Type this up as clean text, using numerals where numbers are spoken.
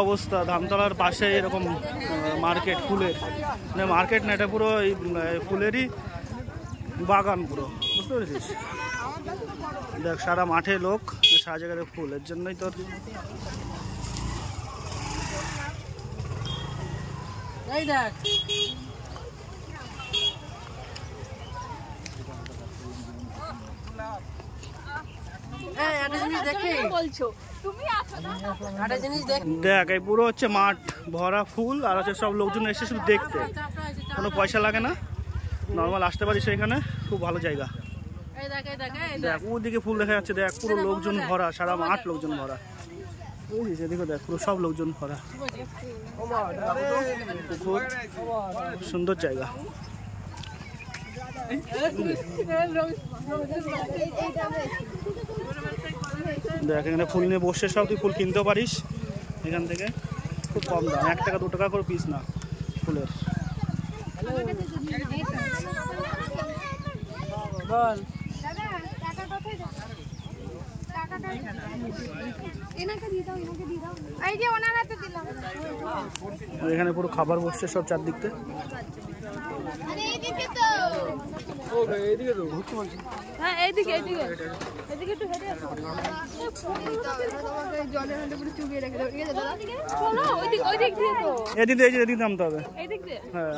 অবস্থা ধামতলার পাশে এরকম মার্কেট ফুলের, মানে মার্কেট না, এটা পুরো এই ফুলেরই বাগান পুরো, বুঝতে পেরেছিস? দেখ সারা মাঠে লোক, সারা জায়গায় ফুল, এর জন্যই তোর এই দেখ দেখ এই পুরো হচ্ছে মাঠ ভরা ফুল, আর হচ্ছে সব লোকজন এসে শুধু দেখতে, কোনো পয়সা লাগে না, নর্মাল আসতে পারিস এখানে, খুব ভালো জায়গা। দেখ ওদিকে ফুল দেখা যাচ্ছে, দেখ পুরো লোকজন ভরা, সারা মাঠ লোকজন ভরা, বুঝিস? এদিকে দেখ পুরো সব লোকজন ভরা, খুব সুন্দর জায়গা। দেখ এখানে ফুল নিয়ে বসে সব তুই ফুল কিনতেও পারিস এখান থেকে, খুব কম দাম, 1 টাকা 2 টাকা করে পিস না ফুলের। এখানে পুরো খাবার বসছে সব চারদিকতে। এদিকে নামতে হবে। হ্যাঁ